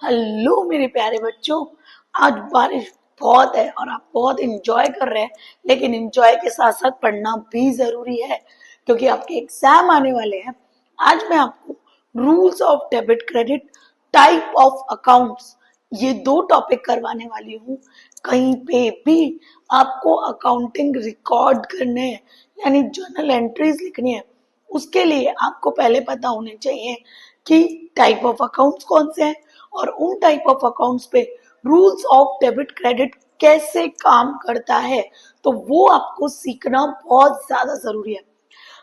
Hello मेरे प्यारे बच्चों। आज बारिश बहुत है और आप बहुत एंजॉय कर रहे हैं, लेकिन एंजॉय के साथ साथ पढ़ना भी जरूरी है क्योंकि आपके एग्जाम आने वाले हैं। आज मैं आपको rules of debit credit, type of accounts, ये दो टॉपिक करवाने वाली हूँ। कहीं पे भी आपको अकाउंटिंग रिकॉर्ड करने हैं, यानी जर्नल एंट्रीज लिखनी है, उसके लिए आपको पहले पता होने चाहिए कि टाइप ऑफ अकाउंट्स कौन से हैं और उन टाइप ऑफ अकाउंट्स पे रूल्स ऑफ डेबिट क्रेडिट कैसे काम करता है। तो वो आपको सीखना बहुत ज्यादा जरूरी है।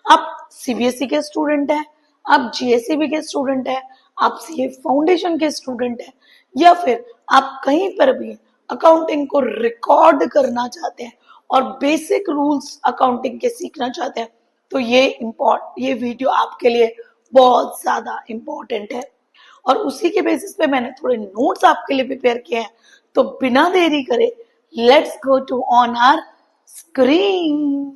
आप सीबीएसई के स्टूडेंट हैं, आप जीएसईबी के स्टूडेंट हैं, आप सीए फाउंडेशन के स्टूडेंट हैं, या फिर आप कहीं पर भी अकाउंटिंग को रिकॉर्ड करना चाहते हैं और बेसिक रूल्स अकाउंटिंग के सीखना चाहते हैं, तो ये वीडियो आपके लिए बहुत ज्यादा इम्पोर्टेंट है। और उसी के बेसिस पे मैंने थोड़े नोट्स आपके लिए प्रिपेयर किए हैं। तो बिना देरी करे let's go to on our screen.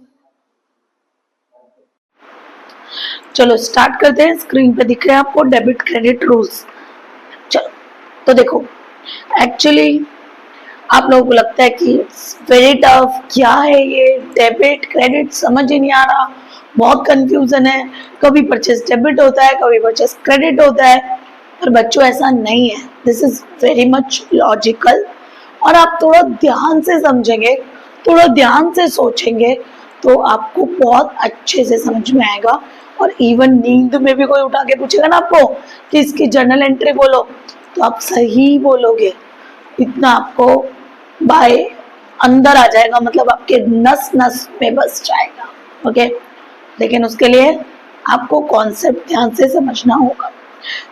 चलो स्टार्ट करते हैं। स्क्रीन पे दिख रहे हैं आपको डेबिट क्रेडिट रूल्स। चलो तो देखो, एक्चुअली आप लोगों को लगता है कि वेरी टफ, क्या है ये डेबिट क्रेडिट, समझ ही नहीं आ रहा, बहुत कंफ्यूजन है, कभी परचेस डेबिट होता है, कभी परचेस क्रेडिट होता है। पर बच्चों ऐसा नहीं है, this is very much logical. और आप थोड़ा ध्यान से समझेंगे, थोड़ा ध्यान से सोचेंगे तो आपको बहुत अच्छे से समझ में आएगा। और इवन नींद में भी कोई उठा के पूछेगा ना आपको कि इसकी जर्नल एंट्री बोलो, तो आप सही बोलोगे। इतना आपको बाय अंदर आ जाएगा, मतलब आपके नस नस में बस जाएगा। ओके, लेकिन उसके लिए आपको कॉन्सेप्ट ध्यान से समझना होगा।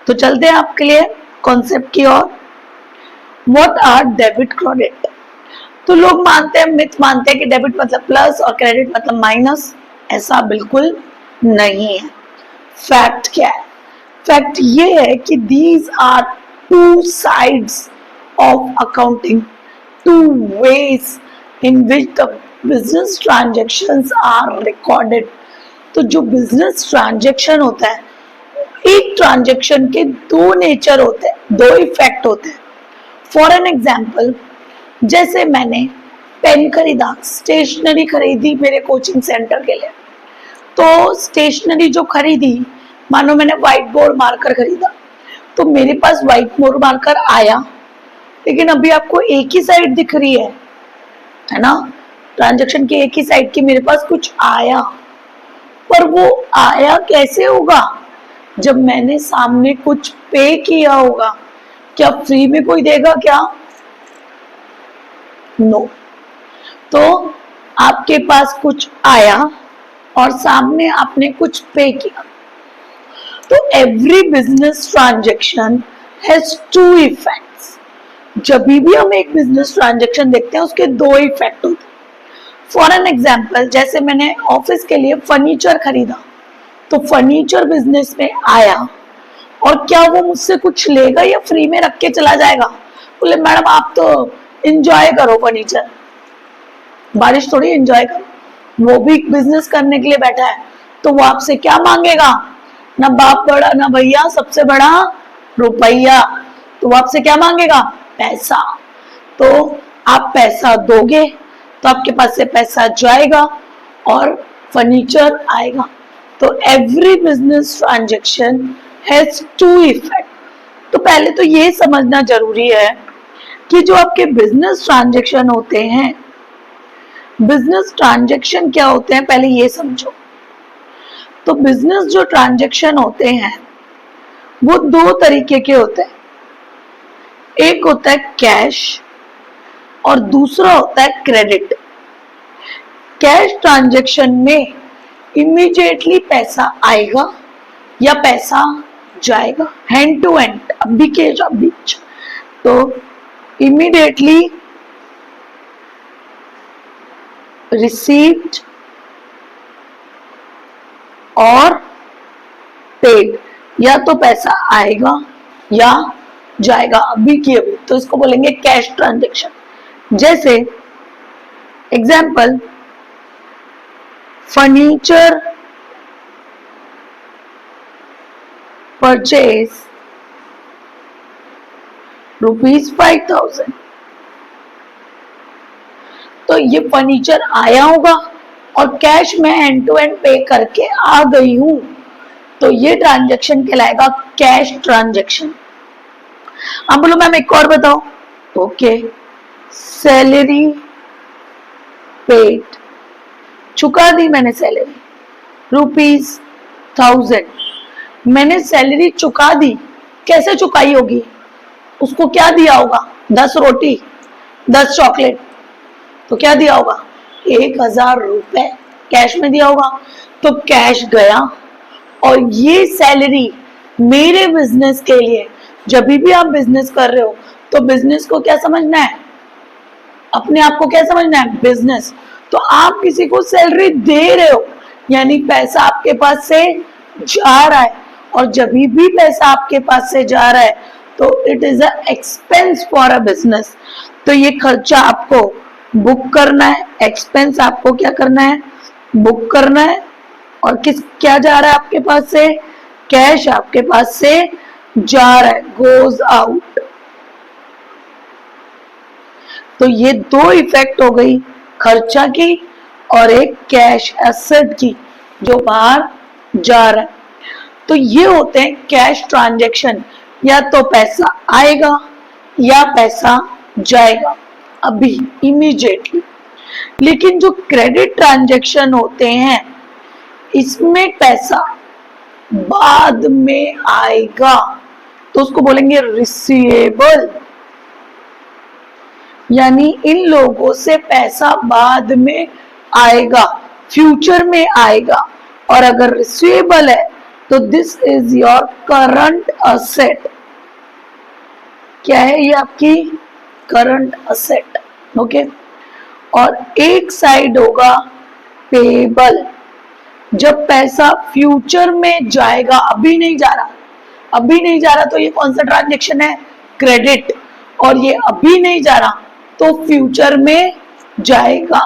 तो चलते हैं आपके लिए कॉन्सेप्ट की ओर। What are debit credit? तो लोग मानते हैं, मिथ मानते हैं कि डेबिट मतलब प्लस और क्रेडिट मतलब माइनस। ऐसा बिल्कुल नहीं है। फैक्ट क्या है? फैक्ट ये है कि these are two sides of accounting, two ways in which the business transactions are recorded. तो जो बिजनेस ट्रांजेक्शन होता है, एक ट्रांजेक्शन के दो नेचर होते हैं, दो इफेक्ट होते हैं। फॉर एन एग्जाम्पल, जैसे मैंने पेन खरीदा, स्टेशनरी खरीदी मेरे कोचिंग सेंटर के लिए, तो स्टेशनरी जो खरीदी, मानो मैंने व्हाइट बोर्ड मार्कर खरीदा, तो मेरे पास व्हाइट बोर्ड मार्कर आया, लेकिन अभी आपको एक ही साइड दिख रही है ना, ट्रांजेक्शन की एक ही साइड की मेरे पास कुछ आया। पर वो आया कैसे होगा? जब मैंने सामने कुछ पे किया होगा। क्या फ्री में कोई देगा क्या? नो। तो आपके पास कुछ आया और सामने आपने कुछ पे किया। तो every business transaction has two effects. जब भी हम एक बिजनेस ट्रांजेक्शन देखते हैं, उसके दो इफेक्ट होते हैं। फॉर एन एग्जाम्पल, जैसे मैंने ऑफिस के लिए फर्नीचर खरीदा, तो फर्नीचर बिजनेस में आया, और क्या वो मुझसे कुछ लेगा या फ्री में रख के चला जाएगा? बोले मैडम आप तो एंजॉय करो फर्नीचर, बारिश थोड़ी एंजॉय करो। वो भी बिजनेस करने के लिए बैठा है, तो वो आपसे क्या मांगेगा? ना बाप बड़ा ना भैया, सबसे बड़ा रुपया। तो वो आपसे क्या मांगेगा? पैसा। तो आप पैसा दोगे तो आपके पास से पैसा जाएगा और फर्नीचर आएगा। तो every business transaction has two effect. तो पहले तो ये समझना जरूरी है कि जो आपके बिजनेस ट्रांजेक्शन होते हैं, बिजनेस ट्रांजेक्शन क्या होते हैं पहले ये समझो। तो बिजनेस जो ट्रांजेक्शन होते हैं वो दो तरीके के होते हैं। एक होता है कैश और दूसरा होता है क्रेडिट। कैश ट्रांजेक्शन में इमीडिएटली पैसा आएगा या पैसा जाएगा, हैंड टू हैंड, अभी के बीच। तो इमीडिएटली रिसीव्ड और पेड, या तो पैसा आएगा या जाएगा अभी की अभी, तो इसको बोलेंगे कैश ट्रांजेक्शन। जैसे एग्जाम्पल, फर्नीचर परचेज ₹5,000। तो ये फर्नीचर आया होगा और कैश में एंड टू एंड पे करके आ गई हूं, तो ये ट्रांजैक्शन कहलाएगा कैश ट्रांजैक्शन। अब बोलो मैम एक और बताओ। ओके, सैलरी पेड, चुका दी मैंने सैलरी ₹1000, मैंने सैलरी चुका दी। कैसे चुकाई होगी? उसको क्या दिया होगा? 10 रोटी, 10 चॉकलेट, तो क्या दिया होगा? 1000 रुपए कैश में दिया होगा। तो कैश गया, और ये सैलरी मेरे बिजनेस के लिए, जब भी आप बिजनेस कर रहे हो तो बिजनेस को क्या समझना है? अपने आप को क्या समझना है? बिजनेस। तो आप किसी को सैलरी दे रहे हो, यानी पैसा आपके पास से जा रहा है, और जब भी पैसा आपके पास से जा रहा है तो it is a expense for a business. तो ये खर्चा आपको बुक करना है, एक्सपेंस आपको क्या करना है? बुक करना है। और क्या जा रहा है आपके पास से? कैश आपके पास से जा रहा है, गोज आउट। तो ये दो इफेक्ट हो गई, खर्चा की और एक कैश एसेट की जो बाहर जा रहा है। तो ये होते हैं कैश ट्रांजैक्शन, या तो पैसा आएगा या पैसा जाएगा अभी इमीडिएटली। लेकिन जो क्रेडिट ट्रांजैक्शन होते हैं इसमें पैसा बाद में आएगा, तो उसको बोलेंगे रिसीवेबल। यानी इन लोगों से पैसा बाद में आएगा, फ्यूचर में आएगा। और अगर रिसीवेबल है तो this is your current asset. क्या है ये? आपकी करंट असेट। ओके। और एक साइड होगा पेबल, जब पैसा फ्यूचर में जाएगा, अभी नहीं जा रहा, अभी नहीं जा रहा, तो ये कौन सा ट्रांजैक्शन है? क्रेडिट। और ये अभी नहीं जा रहा तो फ्यूचर में जाएगा,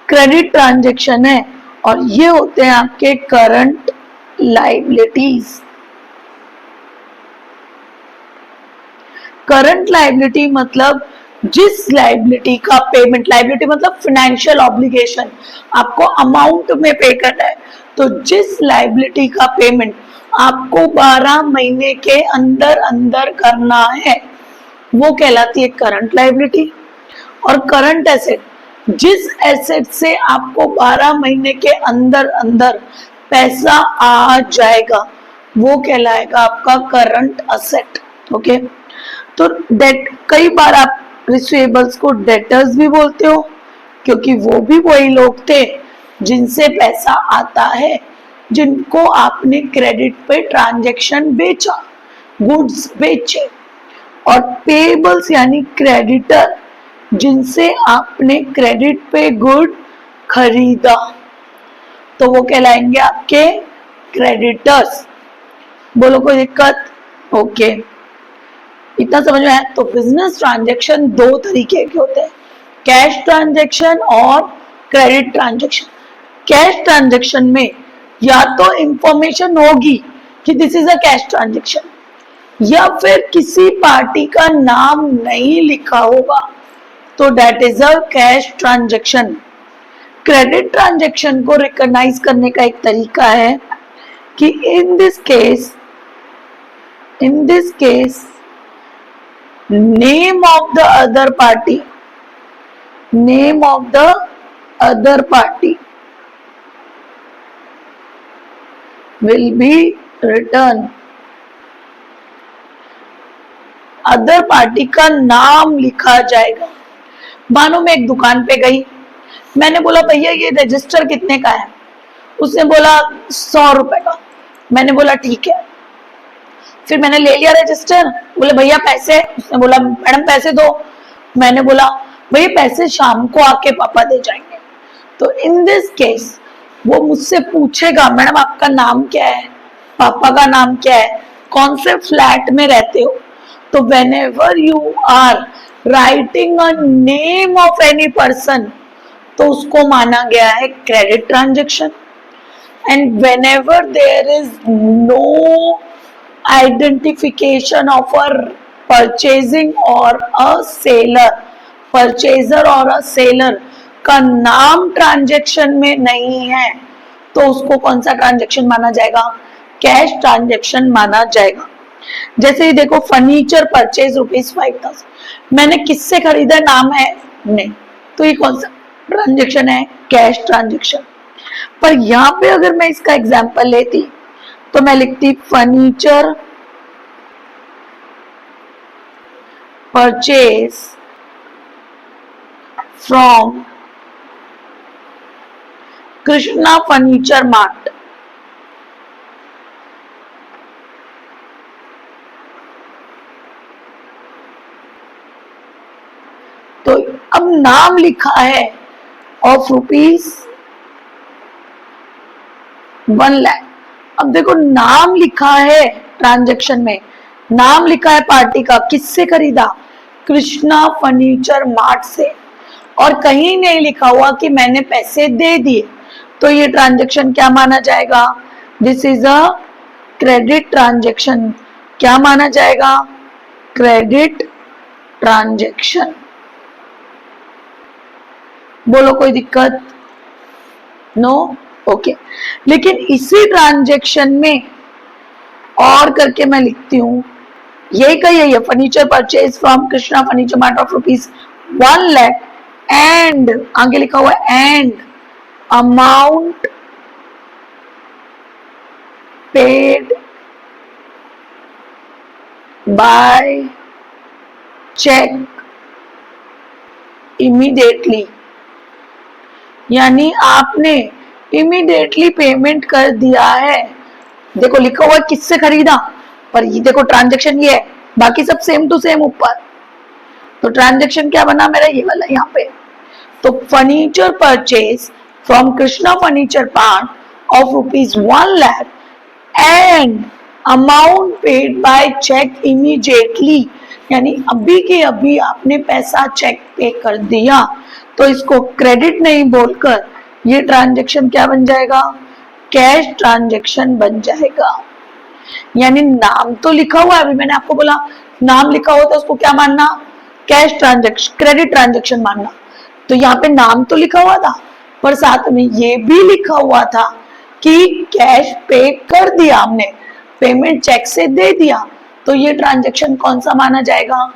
क्रेडिट ट्रांजैक्शन है। और ये होते हैं आपके करंट लायबिलिटीज। करंट लायबिलिटी मतलब जिस लायबिलिटी का पेमेंट, लायबिलिटी मतलब फाइनेंशियल ऑब्लिगेशन, आपको अमाउंट में पे करना है, तो जिस लायबिलिटी का पेमेंट आपको 12 महीने के अंदर अंदर करना है वो कहलाती है करंट लायबिलिटी। और करंट एसेट, जिस एसेट से आपको 12 महीने के अंदर अंदर पैसा आ जाएगा वो कहलाएगा आपका करंट असेट। ओके। तो डेट, कई बार आप रिसीवेबल्स को डेटर्स भी बोलते हो, क्योंकि वो भी वही लोग थे जिनसे पैसा आता है, जिनको आपने क्रेडिट पे ट्रांजैक्शन बेचा, गुड्स बेचे। और पेबल्स यानी क्रेडिटर, जिनसे आपने क्रेडिट पे गुड खरीदा, तो वो कहलाएंगे आपके क्रेडिटर्स। बोलो कोई दिक्कत? ओके, इतना समझ में आया? तो बिजनेस ट्रांजैक्शन दो तरीके के होते हैं, कैश ट्रांजैक्शन और क्रेडिट ट्रांजैक्शन। कैश ट्रांजैक्शन में या तो इंफॉर्मेशन होगी कि this is a cash transaction, या फिर किसी पार्टी का नाम नहीं लिखा होगा, तो that is a cash transaction. Credit transaction को रिकॉग्नाइज करने का एक तरीका है कि in this case name of the other party will be written। Other party का नाम लिखा जाएगा। मानो मैं एक दुकान पे गई, मैंने बोला भैया ये रजिस्टर कितने का है? उसने बोला 100 रुपए का। मैंने बोला ठीक है। फिर मैंने ले लिया रजिस्टर, बोले भैया पैसे? उसने बोला मैडम पैसे दो। मैंने बोला भैया पैसे शाम को आके पापा दे जाएंगे। तो इन दिस केस वो मुझसे पूछेगा मैडम आपका नाम क्या है, पापा का नाम क्या है, कौन से फ्लैट में रहते हो। तो whenever you are writing a name of any person, तो उसको माना गया है credit transaction. And whenever there is no identification of a purchasing और अ सेलर, परचेजर और अ सेलर का नाम ट्रांजेक्शन में नहीं है तो उसको कौन सा ट्रांजेक्शन माना जाएगा? कैश ट्रांजेक्शन माना जाएगा। जैसे ही देखो फर्नीचर परचेज ₹5,000, मैंने किससे खरीदा, नाम है नहीं, तो ये कौन सा ट्रांजेक्शन है? Cash transaction. पर यहां पे अगर मैं इसका एग्जांपल लेती तो मैं लिखती furniture purchase from Krishna furniture mart. तो अब नाम लिखा है ऑफ ₹1,00,000। अब देखो नाम लिखा है ट्रांजैक्शन में, नाम लिखा है पार्टी का, किससे खरीदा? कृष्णा फर्नीचर मार्ट से, और कहीं नहीं लिखा हुआ कि मैंने पैसे दे दिए, तो ये ट्रांजैक्शन क्या माना जाएगा? This is a credit transaction. क्या माना जाएगा? Credit transaction. बोलो कोई दिक्कत? नो? ओके। लेकिन इसी ट्रांजैक्शन में और करके मैं लिखती हूं, यही कही है, furniture purchase from Krishna furniture mart of ₹1,00,000 and आगे लिखा हुआ and amount paid by cheque immediately, यानी आपने इमीडिएटली पेमेंट कर दिया है। देखो लिखा हुआ किससे खरीदा, पर ये देखो ट्रांजैक्शन ये है, बाकी सब सेम टू सेम ऊपर। तो ट्रांजैक्शन क्या बना मेरा? ये वाला यहाँ पे। तो furniture purchase from Krishna furniture mart of ₹1,00,000 and amount paid by cheque immediately, यानी अभी के अभी आपने पैसा चेक पे कर दिया, तो इसको क्रेडिट नहीं बोलकर ये ट्रांजैक्शन क्या बन जाएगा? कैश ट्रांजैक्शन बन जाएगा। यानी नाम तो लिखा हुआ है, अभी मैंने आपको बोला नाम लिखा हुआ था उसको क्या मानना? कैश ट्रांजैक्शन, क्रेडिट ट्रांजैक्शन मानना। तो यहाँ पे नाम तो लिखा हुआ था, पर साथ में ये भी लिखा हुआ था कि कैश पे कर दिया हमने, पेमेंट चेक से दे दिया, तो ये ट्रांजैक्शन कौन सा माना जाएगा?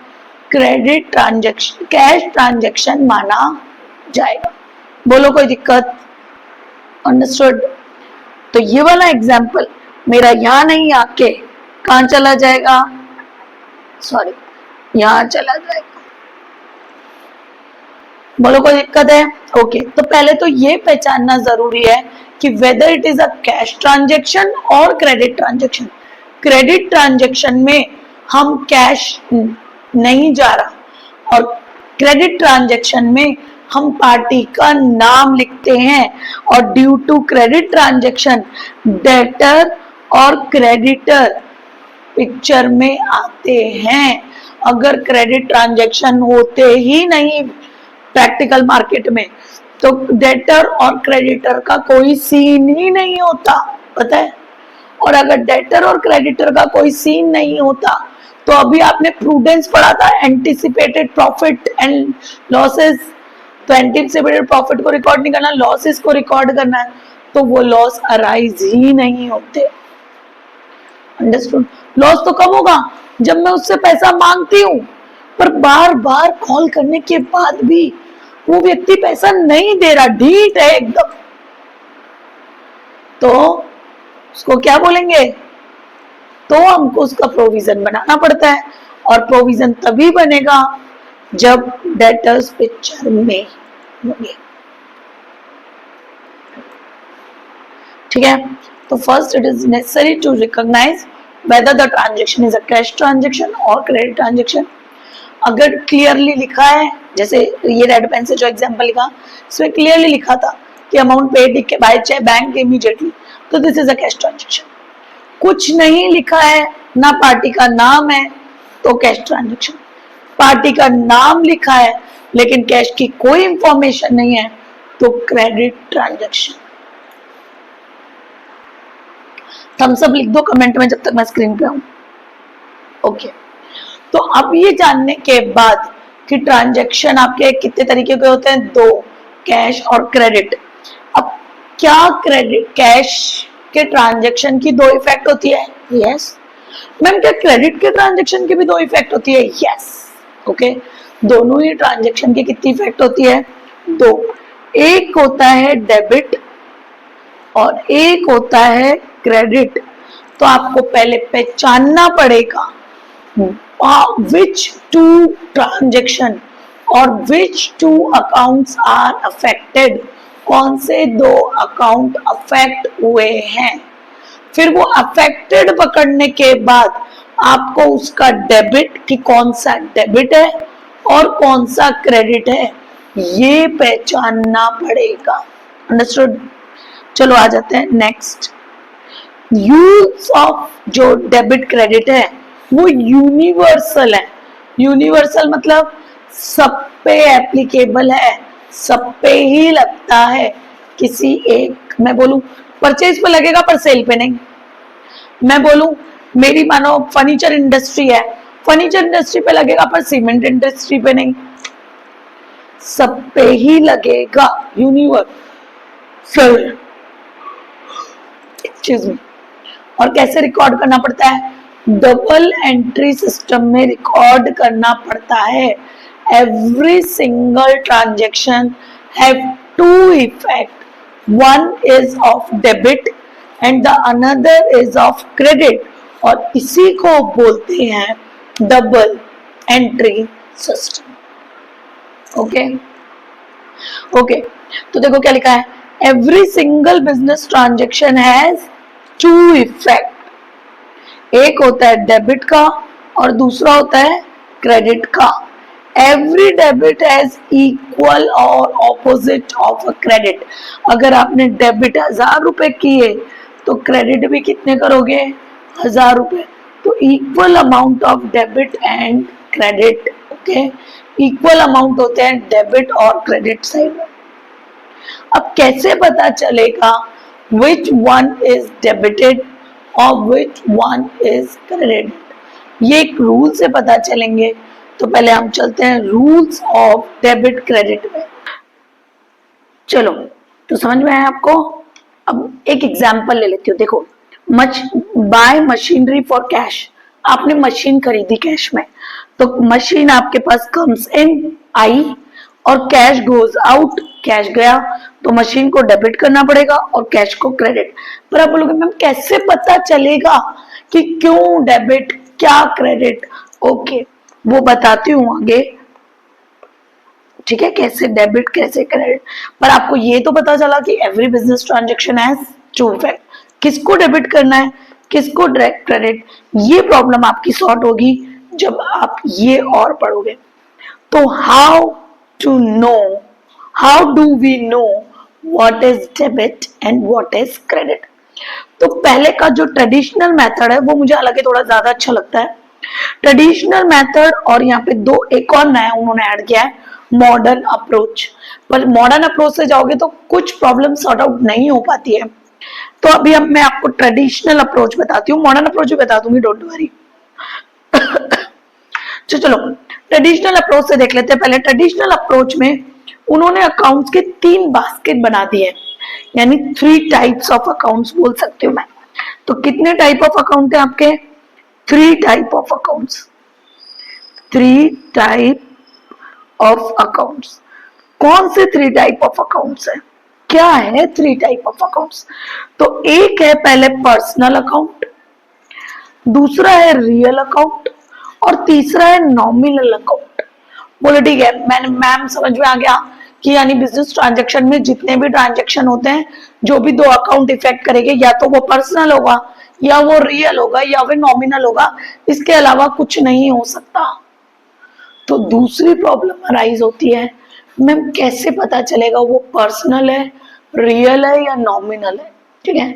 क्रेडिट ट्रांजैक्शन, कैश ट्रांजैक्शन माना जाएगा। बोलो कोई दिक्कत? अंडरस्टूड? तो ये वाला एग्जाम्पल मेरा यहाँ नहीं आके कहां चला जाएगा? सॉरी, यहाँ चला जाएगा। बोलो कोई दिक्कत है? ओके। तो पहले तो ये पहचानना जरूरी है कि whether it is a cash transaction और क्रेडिट ट्रांजैक्शन। क्रेडिट ट्रांजैक्शन में हम कैश नहीं जा रहा, और क्रेडिट ट्रांजैक्शन में हम पार्टी का नाम लिखते हैं, और due to credit transaction debtor और क्रेडिटर पिक्चर में आते हैं। अगर क्रेडिट ट्रांजैक्शन होते ही नहीं प्रैक्टिकल मार्केट में, तो डेटर और क्रेडिटर का कोई सीन ही नहीं होता, पता है? और अगर डेटर और क्रेडिटर का कोई सीन नहीं होता, तो अभी आपने प्रूडेंस पढ़ा था, एंटिसिपेटेड प्रॉफिट एंड लॉसेस। तो एंटिसिपेटेड प्रॉफिट को रिकॉर्ड नहीं करना, लॉसेस को रिकॉर्ड करना है, तो वो लॉस अराइज ही नहीं होते। अंडरस्टूड? लॉस तो कब होगा? जब मैं उससे पैसा मांगती हूँ, पर बार बार कॉल करने के बाद भी वो व्यक्ति पैसा नहीं दे रहा, ढीठ है एकदम, तो उसको क्या बोलेंगे? तो हमको उसका प्रोविजन बनाना पड़ता है, और प्रोविजन तभी बनेगा जब डेटर्स पिक्चर में होंगे। ठीक है? तो first it is necessary to recognise whether the transaction is a cash transaction or credit transaction। अगर क्लियरली लिखा है, जैसे ये रेड पेन से जो एग्जांपल लिखा, इसमें क्लियरली लिखा था कि अमाउंट पेड लिख के बाय चेक बैंक इमीडिएटली, तो this is a cash transaction. कुछ नहीं लिखा है, ना पार्टी का नाम है, तो कैश ट्रांजैक्शन। पार्टी का नाम लिखा है लेकिन कैश की कोई इंफॉर्मेशन नहीं है, तो क्रेडिट ट्रांजैक्शन। थम्स अप लिख दो कमेंट में जब तक मैं स्क्रीन पे हूं। ओके। तो अब ये जानने के बाद कि ट्रांजैक्शन आपके कितने तरीके के होते हैं, दो, कैश और क्रेडिट। अब क्या क्रेडिट कैश के ट्रांजैक्शन की दो इफेक्ट होती है? यस। मैम क्या क्रेडिट के ट्रांजैक्शन की भी दो इफेक्ट होती है? यस। ओके, दोनों ही ट्रांजैक्शन की कितनी इफेक्ट होती है? दो। एक होता है डेबिट और एक होता है क्रेडिट। तो आपको पहले पहचानना पड़ेगा which two transaction और which two accounts are affected, कौन से दो अकाउंट अफेक्ट हुए हैं। फिर वो अफेक्टेड पकड़ने के बाद आपको उसका डेबिट कि कौन सा डेबिट है और कौन सा क्रेडिट है ये पहचानना पड़ेगा। अंडरस्टूड? चलो आ जाते हैं नेक्स्ट। यूज ऑफ जो डेबिट क्रेडिट है वो यूनिवर्सल है। यूनिवर्सल मतलब सब पे एप्लीकेबल है, सब पे ही लगता है। किसी एक, मैं बोलूं परचेज पे लगेगा पर सेल पे नहीं। मैं बोलूं मेरी मानो फर्नीचर इंडस्ट्री है, फर्नीचर इंडस्ट्री पे लगेगा पर सीमेंट इंडस्ट्री पे नहीं। सब पे ही लगेगा, यूनिवर्सल। Excuse me. और कैसे रिकॉर्ड करना पड़ता है? डबल एंट्री सिस्टम में रिकॉर्ड करना पड़ता है। Every single transaction have two effect, one is of debit and the another is of credit, और इसी को बोलते हैं double entry system. Okay okay, तो देखो क्या लिखा है, every single business transaction has two effect. एक होता है डेबिट का और दूसरा होता है क्रेडिट का। एवरी डेबिट हैज इक्वल और ऑपोजिट ऑफ अ क्रेडिट। अगर आपने डेबिट 1000 रुपए किए तो क्रेडिट भी कितने करोगे? 1000 रुपए। तो equal amount of debit and credit. Okay, equal amount होते हैं डेबिट और क्रेडिट साइड में। अब कैसे पता चलेगा which one is debited और which one is credited? ये एक रूल से पता चलेंगे। तो पहले हम चलते हैं रूल्स ऑफ डेबिट क्रेडिट में। चलो, तो समझ में आया आपको? अब एक एग्जांपल ले लेती हूँ। देखो, बाय मशीनरी फॉर कैश। आपने मशीन खरीदी कैश में, तो मशीन आपके पास कम्स इन, आई, और कैश गोज आउट, कैश गया, तो मशीन को डेबिट करना पड़ेगा और कैश को क्रेडिट। पर आप बोलोगे मैम कैसे पता चलेगा कि क्यों डेबिट क्या क्रेडिट? ओके, वो बताती हूँ आगे, ठीक है, कैसे डेबिट कैसे क्रेडिट। पर आपको ये तो पता चला कि every business transaction has two effect, किसको डेबिट करना है किसको क्रेडिट। ये प्रॉब्लम आपकी सॉर्ट होगी जब आप ये और पढ़ोगे। तो how do we know what is debit and what is credit? तो पहले का जो ट्रेडिशनल मेथड है वो मुझे हालांकि थोड़ा ज्यादा अच्छा लगता है, ट्रेडिशनल मेथड, और यहाँ पे दो एक और नया उन्होंने ऐड किया है, मॉडर्न अप्रोच। पर मॉडर्न अप्रोच से जाओगे तो कुछ प्रॉब्लम सॉर्ट आउट नहीं हो पाती है। तो अभी अब मैं आपको ट्रेडिशनल अप्रोच बताती हूँ, मॉडर्न अप्रोच भी बता दूंगी, डोंट वरी। चलो ट्रेडिशनल अप्रोच से देख लेते हैं। पहले ट्रेडिशनल अप्रोच में उन्होंने अकाउंट्स के 3 बास्केट बना दिए, यानी 3 टाइप्स ऑफ अकाउंट्स बोल सकती हूँ मैं। तो कितने टाइप ऑफ अकाउंट है आपके? 3 type of accounts. 3 type of accounts. कौन से 3 टाइप ऑफ अकाउंट्स है? क्या है 3 टाइप ऑफ अकाउंट्स? तो एक है पहले पर्सनल अकाउंट, दूसरा है रियल अकाउंट, और तीसरा है नॉमिनल अकाउंट। बोले ठीक है, मैंने मैम समझ में आ गया कि यानी बिजनेस ट्रांजैक्शन में जितने भी ट्रांजैक्शन होते हैं, जो भी 2 अकाउंट इफेक्ट करेंगे, या तो वो पर्सनल होगा, या वो रियल होगा, या फिर नॉमिनल होगा, इसके अलावा कुछ नहीं हो सकता। तो दूसरी प्रॉब्लम अराइज होती है, मैम कैसे पता चलेगा वो पर्सनल है, रियल है या नॉमिनल है? ठीक है,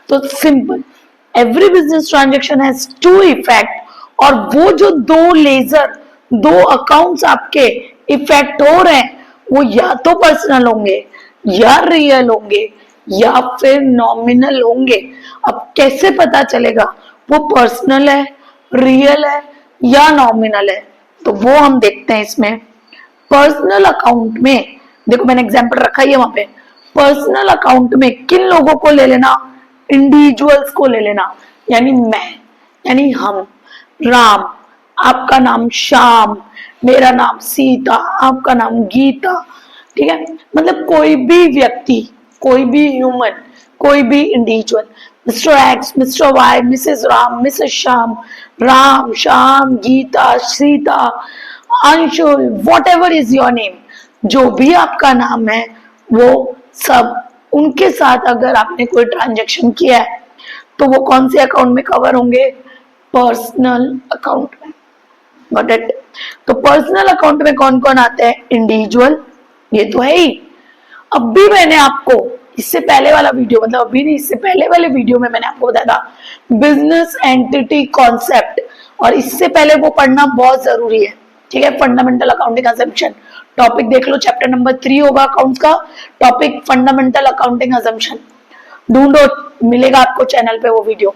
तो simple, every business transaction has 2 effect, और वो जो 2 लेजर 2 अकाउंट्स आपके इफेक्ट हो रहे हैं वो या तो पर्सनल होंगे, या रियल होंगे, या फिर नॉमिनल होंगे। अब कैसे पता चलेगा वो पर्सनल है, रियल है, या नॉमिनल है, तो वो हम देखते हैं इसमें। पर्सनल अकाउंट में देखो मैंने एग्जांपल रखा ही है वहां पे, पर्सनल अकाउंट में किन लोगों को ले लेना, इंडिविजुअल्स को ले लेना, यानी मैं, यानी हम, राम, आपका नाम श्याम, मेरा नाम सीता, आपका नाम गीता, ठीक है, मतलब कोई भी व्यक्ति, कोई भी ह्यूमन, कोई भी individual, Mr X, Mr Y, Mrs Ram, Mrs Shyam, Ram, Shyam, Geeta, Sita, Anshul, whatever is your name, जो भी आपका नाम है, वो सब उनके साथ अगर आपने कोई ट्रांजेक्शन किया है तो वो कौन से अकाउंट में कवर होंगे, पर्सनल अकाउंट में। Got it. तो पर्सनल अकाउंट में कौन कौन आते हैं, इंडिविजुअल, ये तो है ही। अब भी मैंने आपको इससे पहले वाला वीडियो, मतलब अभी नहीं, इससे पहले वाले वीडियो में मैंने आपको बताया था बिजनेस एंटिटी कॉन्सेप्ट, और इससे पहले वो पढ़ना बहुत जरूरी है, ठीक है। फंडामेंटल अकाउंटिंग अजम्पशन टॉपिक देख लो, चैप्टर नंबर 3 होगा अकाउंट्स का, टॉपिक फंडामेंटल अकाउंटिंग अजम्पशन, ढूंढो, मिलेगा आपको चैनल पे वो वीडियो।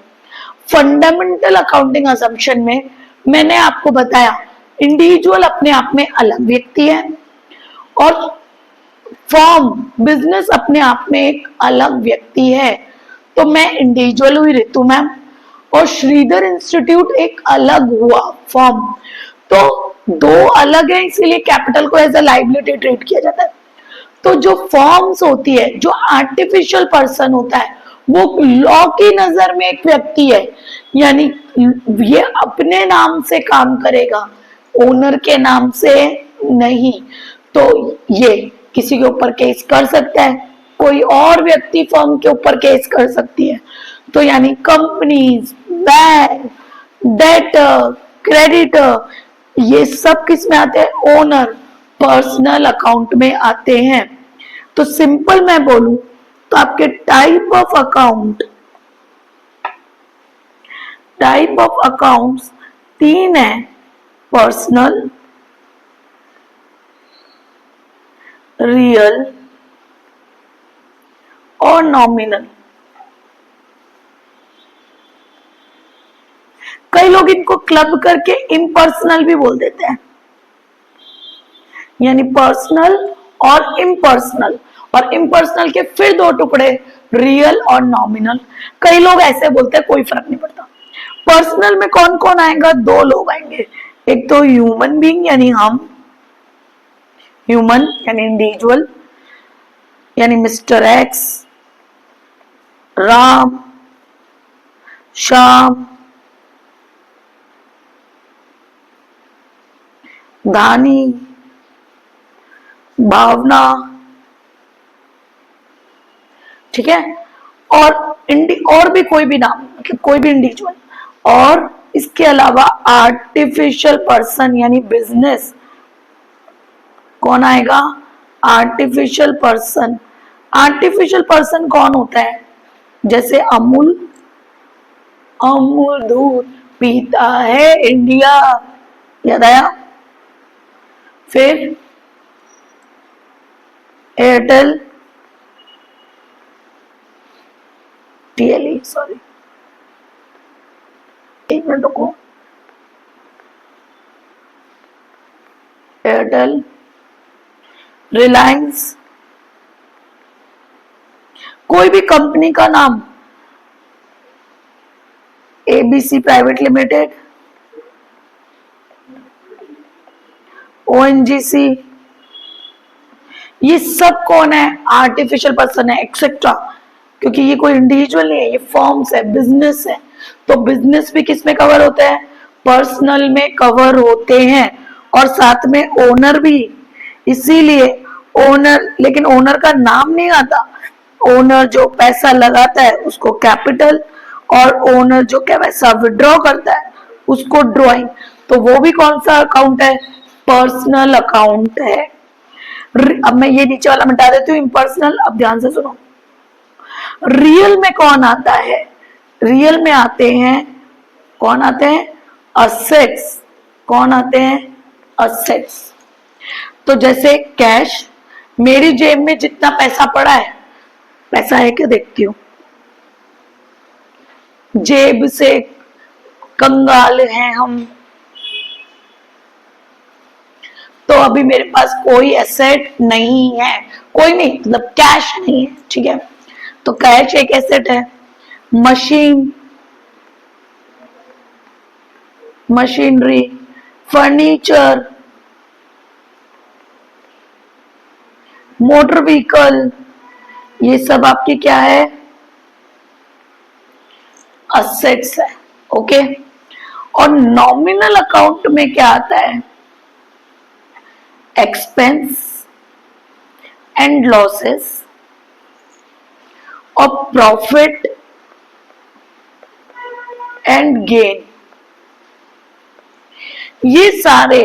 फंडामेंटल अकाउंटिंग अजम्पशन में मैंने आपको बताया इंडिविजुअल अपने आप में अलग व्यक्ति है, और फॉर्म, बिजनेस अपने आप में एक अलग व्यक्ति है। तो मैं इंडिविजुअल हुई रितु मैम, और श्रीधर इंस्टीट्यूट एक अलग हुआ फॉर्म। तो दो अलग है, इसीलिए कैपिटल को एज अ लाइबिलिटी ट्रीट किया जाता है। तो जो फॉर्म्स होती है, जो आर्टिफिशियल पर्सन होता है, वो लॉ की नजर में एक व्यक्ति है, यानी ये अपने नाम से काम करेगा, ओनर के नाम से नहीं। तो ये किसी के ऊपर केस कर सकता है, कोई और व्यक्ति फर्म के ऊपर केस कर सकती है। तो यानी कंपनीज, बैंक, डेटर, क्रेडिटर, ये सब किस में आते हैं, ओनर, पर्सनल अकाउंट में आते हैं। तो सिंपल मैं बोलूं तो आपके टाइप ऑफ अकाउंट्स 3 है, पर्सनल, रियल और नॉमिनल। कई लोग इनको क्लब करके इम्पर्सनल भी बोल देते हैं, यानी पर्सनल और इम्पर्सनल, और इम्पर्सनल के फिर 2 टुकड़े, रियल और नॉमिनल। कई लोग ऐसे बोलते हैं, कोई फर्क नहीं पड़ता। पर्सनल में कौन कौन आएगा, 2 लोग आएंगे, एक तो ह्यूमन बीइंग यानी हम, ह्यूमन यानी इंडिविजुअल, यानी मिस्टर एक्स, राम, श्याम, धानी, भावना, ठीक है, और भी कोई भी नाम, मतलब कोई भी इंडिविजुअल। और इसके अलावा आर्टिफिशियल पर्सन यानी बिजनेस, कौन आएगा, आर्टिफिशियल पर्सन। आर्टिफिशियल पर्सन कौन होता है, जैसे अमूल, अमूल दूध पीता है इंडिया, याद आया। फिर एयरटेल, टीएलई, सॉरी एक मिनट रुको, एयरटेल, रिलायंस, कोई भी कंपनी का नाम, एबीसी प्राइवेट लिमिटेड, ओएनजीसी, ये सब कौन है, आर्टिफिशियल पर्सन है, एक्सेट्रा। क्योंकि ये कोई इंडिविजुअल नहीं है, ये फॉर्म्स है, बिजनेस है। तो बिजनेस भी किस में कवर होता है, पर्सनल में कवर होते हैं, और साथ में ओनर भी। इसीलिए ओनर, लेकिन ओनर का नाम नहीं आता, ओनर जो पैसा लगाता है उसको कैपिटल, और ओनर जो क्या पैसा विड्रॉ करता है उसको ड्रॉइंग। तो वो भी कौन सा अकाउंट है, पर्सनल अकाउंट है। अब मैं ये नीचे वाला मिटा देती हूँ, इम्पर्सनल। अब ध्यान से सुनो, रियल में कौन आता है, रियल में आते हैं, कौन आते हैं, असेट्स। कौन आते हैं, असेट्स। तो जैसे कैश, मेरी जेब में जितना पैसा पड़ा है, पैसा है क्या देखती हूँ, जेब से कंगाल हैं हम, तो अभी मेरे पास कोई एसेट नहीं है, कोई नहीं मतलब कैश नहीं है, ठीक है। तो कैश एक एसेट है। Machine, machinery, furniture, motor vehicle, ये सब आपकी क्या है, असेट्स है। ओके। और नॉमिनल अकाउंट में क्या आता है, एक्सपेंस एंड लॉसेस और प्रॉफिट एंड गेन। ये सारे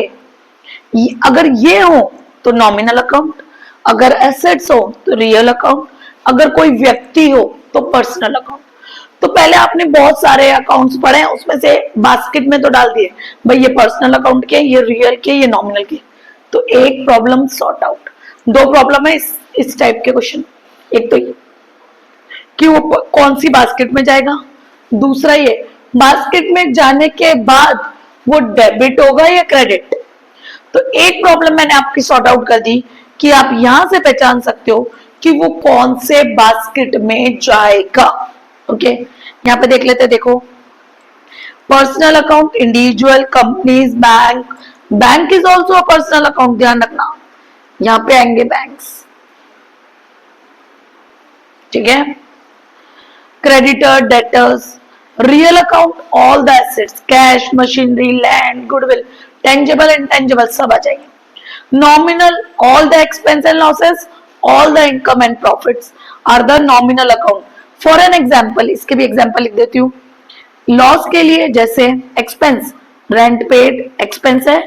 अगर ये हो तो नॉमिनल अकाउंट, अगर एसेट्स हो तो रियल अकाउंट, अगर कोई व्यक्ति हो तो पर्सनल अकाउंट। तो पहले आपने बहुत सारे अकाउंट्स पढ़े हैं, उसमें से बास्केट में तो डाल दिए भाई ये पर्सनल अकाउंट के, ये रियल के, ये नॉमिनल के। तो एक प्रॉब्लम सॉर्ट आउट। दो प्रॉब्लम है इस टाइप के क्वेश्चन। एक तो ये कि वो कौन सी बास्केट में जाएगा, दूसरा ये बास्केट में जाने के बाद वो डेबिट होगा या क्रेडिट। तो एक प्रॉब्लम मैंने आपकी सॉर्ट आउट कर दी कि आप यहां से पहचान सकते हो कि वो कौन से बास्केट में जाएगा। ओके, यहाँ पे देख लेते हैं। देखो, personal account, individual, companies, bank. Bank is also a personal account, ध्यान रखना। यहाँ पे आएंगे बैंक्स, ठीक है। Creditor, debtors. Real account, all the assets, cash, machinery, land, goodwill, tangible, intangible, सब आ जाएंगे। Nominal, all the expense and losses, all the income and profits are the nominal account. For an example, इसके भी example लिख देती हूँ। Loss के लिए जैसे एक्सपेंस, रेंट पेड एक्सपेंस है,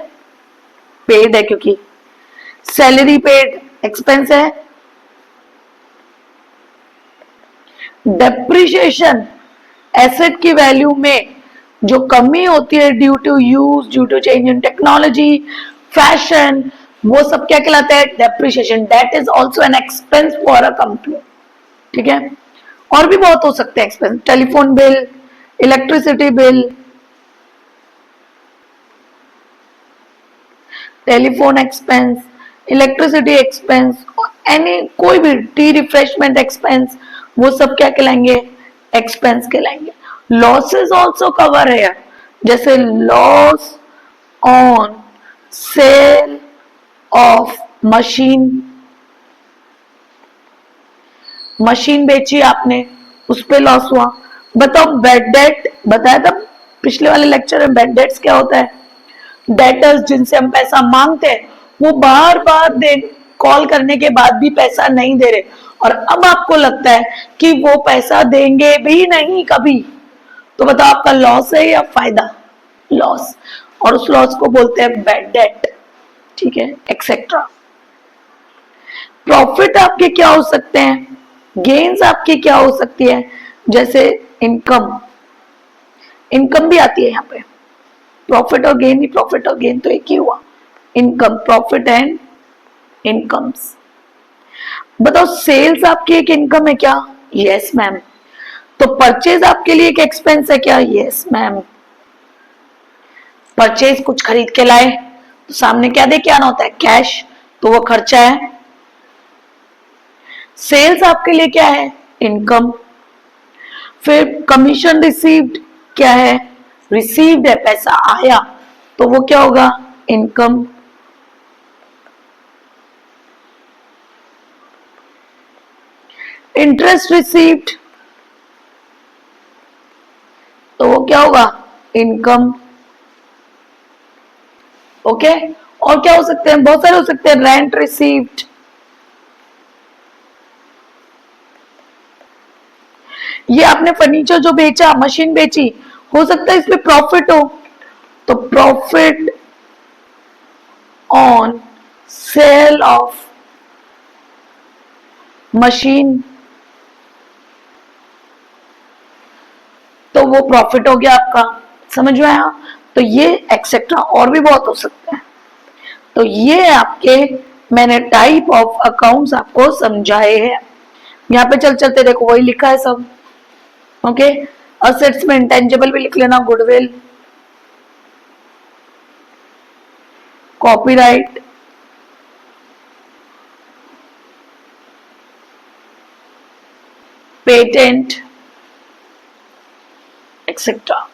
पेड है क्योंकि। सैलरी पेड एक्सपेंस है। डेप्रिसिएशन, एसेट की वैल्यू में जो कमी होती है due to use, due to change in technology, fashion, वो सब क्या कहलाता है, depreciation. That is also an expense for a company, ठीक है। और भी बहुत हो सकते हैं expense, telephone bill, electricity bill, telephone expense, electricity expense, any कोई भी टी रिफ्रेशमेंट एक्सपेंस, वो सब क्या कहलाएंगे, एक्सपेंस कहलाएंगे। लॉसेस ऑल्सो कवर है, जैसे loss on sale of machine, machine बेची आपने, उस पे लॉस हुआ। बताओ बैड डेट, बताया था पिछले वाले लेक्चर में, बैड डेट्स क्या होता है, डेटर्स जिनसे हम पैसा मांगते हैं वो बार बार दे कॉल करने के बाद भी पैसा नहीं दे रहे, और अब आपको लगता है कि वो पैसा देंगे भी नहीं कभी, तो बताओ आपका लॉस है या फायदा, लॉस। और उस लॉस को बोलते हैं बैड डेट, ठीक है, एक्सेट्रा। प्रॉफिट आपके क्या हो सकते हैं, गेन्स आपकी क्या हो सकती है, जैसे इनकम, इनकम भी आती है यहाँ पे। प्रॉफिट और गेन, प्रॉफिट और गेन तो एक ही हुआ, इनकम, प्रॉफिट एंड इनकम्स। बताओ सेल्स आपकी एक इनकम है क्या, यस मैम। तो परचेज आपके लिए एक एक्सपेंस है क्या, यस मैम। परचेज कुछ खरीद के लाए तो सामने क्या दे के आना होता है, कैश, तो वो खर्चा है। सेल्स आपके लिए क्या है, इनकम। फिर कमीशन रिसीव्ड क्या है, रिसीव्ड है, पैसा आया, तो वो क्या होगा, इनकम। इंटरेस्ट रिसीव्ड, तो वो क्या होगा, इनकम। ओके। और क्या हो सकते हैं, बहुत सारे हो सकते हैं, रेंट रिसीव्ड, ये आपने फर्नीचर जो बेचा, मशीन बेची, हो सकता है इसमें प्रॉफिट हो, तो profit on sale of machine, तो वो प्रॉफिट हो गया आपका, समझ में आया। तो ये एक्सेट्रा और भी बहुत हो सकते हैं। तो ये आपके मैंने टाइप ऑफ अकाउंट्स आपको समझाए हैं। यहाँ पे चल चलते देखो वही लिखा है सब। ओके, असेट्स में इंटेंजिबल भी लिख लेना, goodwill, copyright, patent etcetera.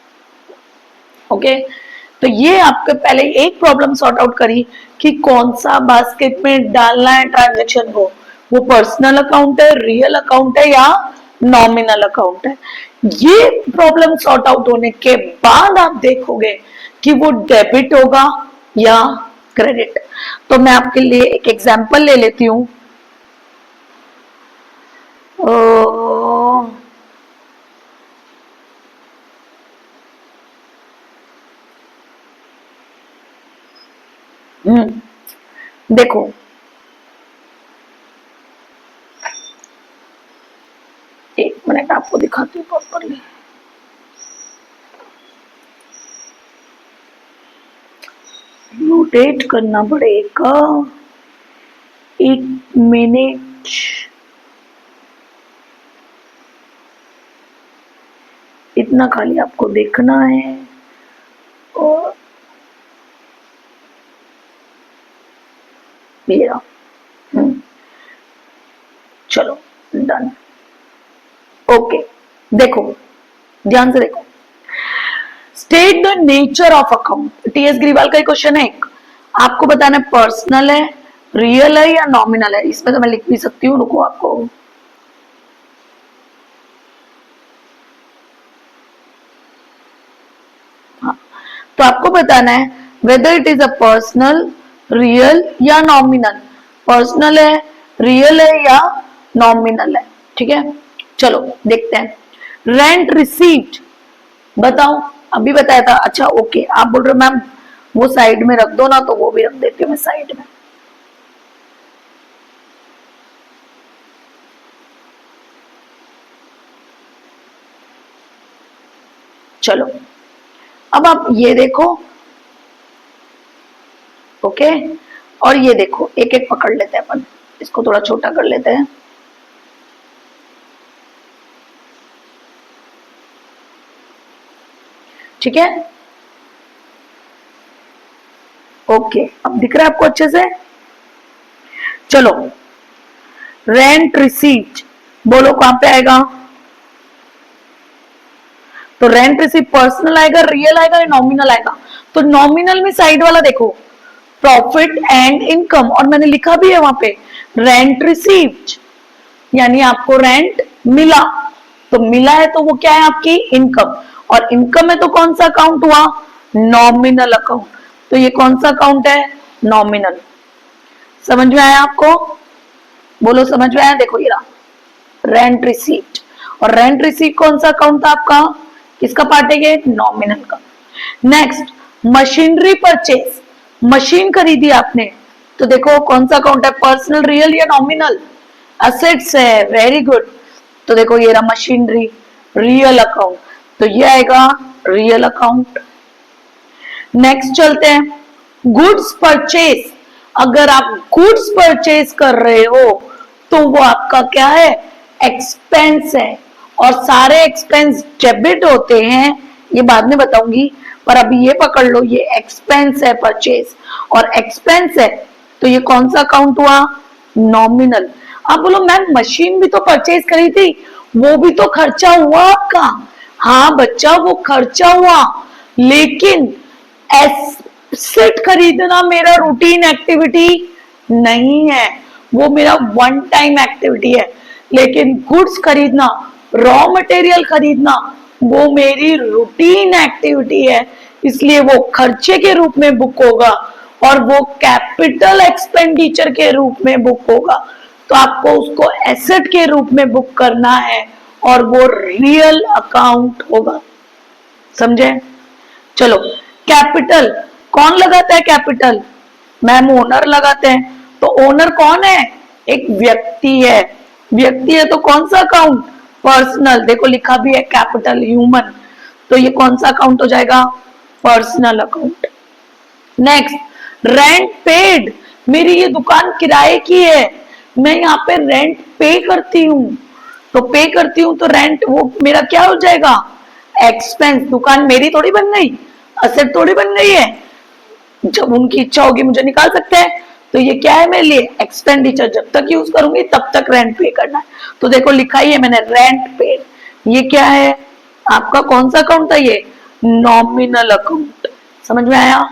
Okay, तो ये आपके पहले एक प्रॉब्लम सॉर्ट आउट करी कि कौन सा बास्केट में डालना है ट्रांजेक्शन को, वो पर्सनल अकाउंट है, रियल अकाउंट है या नॉमिनल अकाउंट है। ये प्रॉब्लम सॉर्ट आउट होने के बाद आप देखोगे कि वो डेबिट होगा या क्रेडिट। तो मैं आपके लिए एक एग्जांपल ले लेती हूं। देखो, एक मिनट आपको दिखाती हूँ प्रॉपरली। रोटेट करना पड़ेगा, एक मिनट। इतना खाली आपको देखना है और मेरा चलो डन। ओके, देखो ध्यान से देखो, state the nature of account. TS Grewal का क्वेश्चन है, आपको बताना है पर्सनल है, रियल है या नॉमिनल है। इसमें तो मैं लिख भी सकती हूँ, रुको आपको। हाँ, तो आपको बताना है whether it is a personal, real या नॉमिनल। पर्सनल है, रियल है या नॉमिनल है। ठीक है, चलो देखते हैं। रेंट रिसीव्ड, बताओ, अभी बताया था। अच्छा ओके, आप बोल रहे हो मैम वो साइड में रख दो ना, तो वो भी रख देती हूँ मैं साइड में। चलो अब आप ये देखो, ओके, और ये देखो, एक एक पकड़ लेते हैं अपन, इसको थोड़ा छोटा कर लेते हैं। ठीक है, ओके, अब दिख रहा है आपको अच्छे से। चलो, रेंट रिसीव्ड, बोलो कहां पे आएगा। तो रेंट रिसीव पर्सनल आएगा, रियल आएगा या नॉमिनल आएगा। तो नॉमिनल में साइड वाला देखो, प्रॉफिट एंड इनकम, और मैंने लिखा भी है वहां पे रेंट रिसीव्ड, यानी आपको रेंट मिला। तो मिला है तो वो क्या है, आपकी इनकम। और इनकम है तो कौन सा अकाउंट हुआ, नॉमिनल अकाउंट। तो ये कौन सा अकाउंट है, नॉमिनल। समझ में आया आपको, बोलो समझ में आया। देखो ये रहा रेंट रिसीव्ड, और रेंट रिसीव कौन सा अकाउंट था आपका, किसका पार्ट है ये, नॉमिनल का। नेक्स्ट, मशीनरी परचेज, मशीन खरीदी आपने, तो देखो कौन सा अकाउंट है, पर्सनल, रियल या नॉमिनल। असेट्स है, वेरी गुड। तो देखो ये रहा मशीनरी, रियल अकाउंट, तो ये आएगा रियल अकाउंट। नेक्स्ट चलते हैं, गुड्स परचेज। अगर आप गुड्स परचेज कर रहे हो तो वो आपका क्या है, एक्सपेंस है। और सारे एक्सपेंस डेबिट होते हैं, ये बाद में बताऊंगी, पर अभी ये पकड़ लो, ये एक्सपेंस है परचेज, और एक्सपेंस है तो ये कौन सा अकाउंट हुआ, नॉमिनल। आप बोलो मैम मशीन भी तो परचेज करी थी, वो भी तो खर्चा हुआ आपका। हाँ बच्चा, वो खर्चा हुआ, लेकिन एसेट खरीदना मेरा रूटीन एक्टिविटी नहीं है, वो मेरा वन टाइम एक्टिविटी है। लेकिन गुड्स खरीदना, रॉ मटेरियल खरीदना, वो मेरी रूटीन एक्टिविटी है, इसलिए वो खर्चे के रूप में बुक होगा और वो कैपिटल एक्सपेंडिचर के रूप में बुक होगा। तो आपको उसको एसेट के रूप में बुक करना है और वो रियल अकाउंट होगा। समझे, चलो कैपिटल कौन लगाता है, कैपिटल मैम ओनर लगाते हैं। तो ओनर कौन है, एक व्यक्ति है, व्यक्ति है तो कौन सा अकाउंट, पर्सनल। देखो लिखा भी है कैपिटल ह्यूमन, तो ये कौन सा अकाउंट हो जाएगा, personal account. Next, rent paid, मेरी ये दुकान किराए की है, मैं यहाँ पे रेंट पे करती हूँ, तो पे करती हूँ तो रेंट वो मेरा क्या हो जाएगा, एक्सपेंस। दुकान मेरी थोड़ी बन गई, असेट थोड़ी बन गई है, जब उनकी इच्छा होगी मुझे निकाल सकते हैं। तो ये क्या है मेरे लिए एक्सपेंडिचर, जब तक यूज करूंगी तब तक रेंट पे करना है। तो देखो लिखा ही है मैंने रेंट पेड, ये क्या है आपका कौन सा अकाउंट था, ये नॉमिनल अकाउंट। समझ में आया?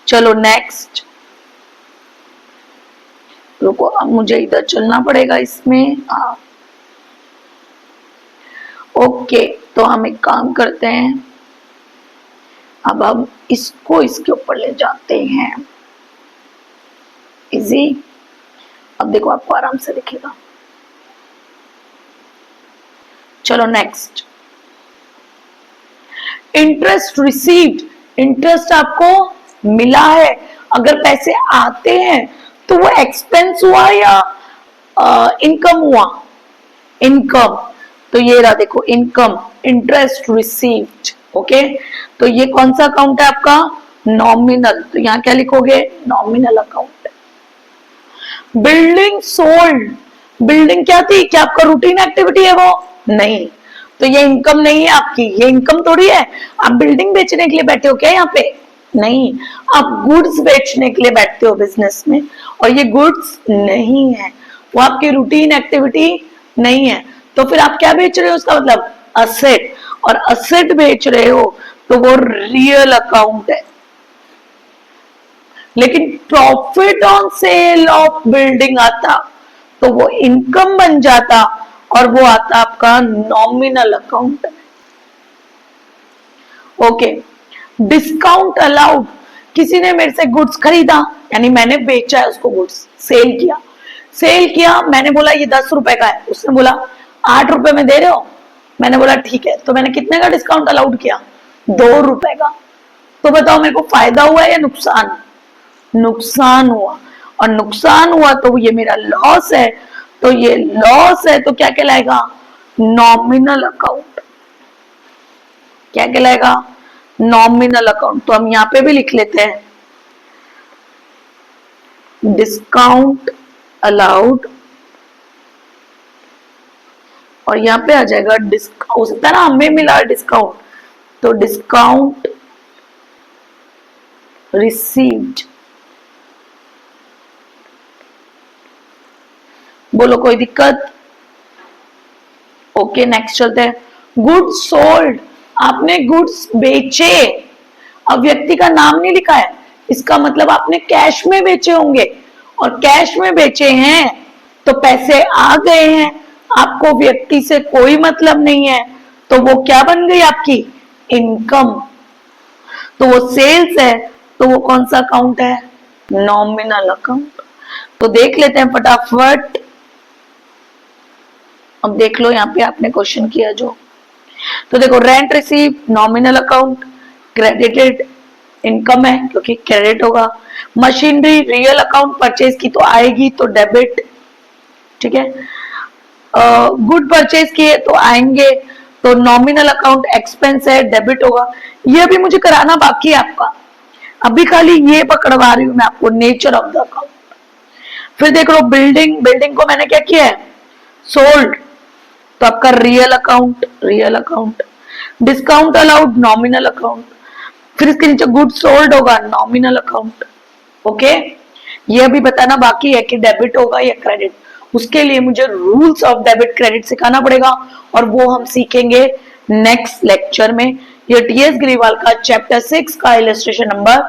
चलो नेक्स्ट, रुको अब मुझे इधर चलना पड़ेगा इसमें। ओके, तो हम एक काम करते हैं, अब हम इसको इसके ऊपर ले जाते हैं, इजी। अब देखो आपको आराम से दिखेगा। चलो नेक्स्ट, इंटरेस्ट रिसीव्ड, इंटरेस्ट आपको मिला है। अगर पैसे आते हैं तो वो एक्सपेंस हुआ या इनकम हुआ? इनकम। तो ये रहा देखो इनकम, इंटरेस्ट रिसीव्ड। ओके, तो ये कौन सा अकाउंट है आपका? नॉमिनल। तो यहां क्या लिखोगे? Nominal account. Building sold, building क्या थी? क्या आपका रूटीन एक्टिविटी है वो? नहीं, तो ये इनकम नहीं है आपकी, ये इनकम थोड़ी है। आप बिल्डिंग बेचने के लिए बैठे हो क्या यहाँ पे? नहीं, आप गुड्स बेचने के लिए बैठते हो बिजनेस में, और ये गुड्स नहीं है, वो आपकी रूटीन एक्टिविटी नहीं है। तो फिर आप क्या बेच रहे हो? उसका मतलब असेट, और असेट बेच रहे हो तो वो रियल अकाउंट है। लेकिन profit on sale of building आता तो वो इनकम बन जाता, और वो आता आपका nominal account. Okay, discount allowed, किसी ने मेरे से गुड्स खरीदा, यानी मैंने बेचा है उसको, गुड्स सेल किया। सेल किया, मैंने बोला ये 10 रुपए का है, उसने बोला 8 रुपए में दे रहे हो, मैंने बोला ठीक है, तो मैंने कितने का डिस्काउंट अलाउड किया? 2 रुपए का। तो बताओ मेरे को फायदा हुआ या नुकसान? नुकसान हुआ, और नुकसान हुआ तो ये मेरा लॉस है, तो ये लॉस है तो क्या कहलाएगा? Nominal account. क्या कहलाएगा? Nominal account. तो हम यहां पे भी लिख लेते हैं डिस्काउंट अलाउड, और यहां पे आ जाएगा डिस्काउंट। हो सकता है ना हमें मिला डिस्काउंट, तो डिस्काउंट रिसीव्ड। बोलो कोई दिक्कत? ओके नेक्स्ट चलते हैं। गुड्स सोल्ड, आपने गुड्स बेचे, अब व्यक्ति का नाम नहीं लिखा है, इसका मतलब आपने कैश में बेचे होंगे, और कैश में बेचे हैं तो पैसे आ गए हैं, आपको व्यक्ति से कोई मतलब नहीं है, तो वो क्या बन गई आपकी? इनकम। तो वो सेल्स है, तो वो कौन सा अकाउंट है? Nominal account. तो देख लेते हैं फटाफट। अब देख लो यहाँ पे आपने क्वेश्चन किया जो, तो देखो rent receive nominal account, credited income है क्योंकि क्रेडिट होगा। मशीनरी रियल अकाउंट, परचेज की तो आएगी तो डेबिट, ठीक है। गुड परचेज किए तो आएंगे, तो नॉमिनल अकाउंट एक्सपेंस है, डेबिट होगा। ये अभी मुझे कराना बाकी है आपका, अभी खाली ये पकड़वा रही हूं मैं आपको, नेचर ऑफ द अकाउंट। फिर देख लो बिल्डिंग, बिल्डिंग को मैंने क्या किया है? सोल्ड, तो आपका real account, real account. Discount allowed nominal account, फिर इसके नीचे गुड सोल्ड होगा नॉमिनल अकाउंट। ओके, ये अभी बताना बाकी है कि डेबिट होगा या क्रेडिट, उसके लिए मुझे रूल्स ऑफ डेबिट क्रेडिट सिखाना पड़ेगा, और वो हम सीखेंगे नेक्स्ट लेक्चर में। ये टीएस ग्रीवाल का चैप्टर 6 का इलस्ट्रेशन नंबर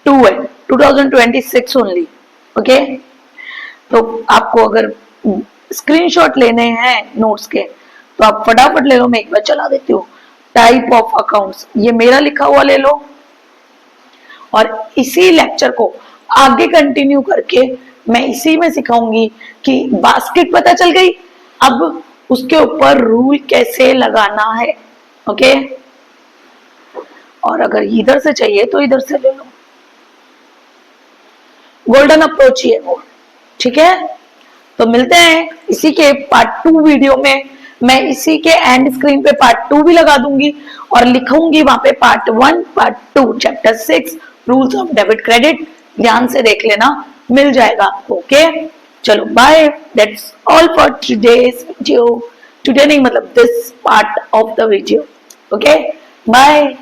2 है, 2026 ओनली। ओके, तो आपको अगर स्क्रीनशॉट लेने हैं नोट्स के तो आप फटाफट ले लो, मैं एक बार चला देती हूँ। टाइप ऑफ अकाउंट्स, ये मेरा लिखा हुआ ले लो, और इसी लेक्चर को आगे कंटिन्यू करके मैं इसी में सिखाऊंगी कि बास्केट पता चल गई, अब उसके ऊपर रूल कैसे लगाना है। ओके, और अगर इधर से चाहिए तो इधर से ले लो, गोल्डन अप्रोच ही है वो, ठीक है। तो मिलते हैं इसी के पार्ट 2 वीडियो में, मैं इसी के एंड स्क्रीन पे पार्ट 2 भी लगा दूंगी, और लिखूंगी वहां पे part 1 part 2 chapter 6 rules of debit credit, ध्यान से देख लेना, मिल जाएगा आपको। ओके, चलो bye, that's all for today's video. Today नहीं मतलब this part of the video. Okay, bye.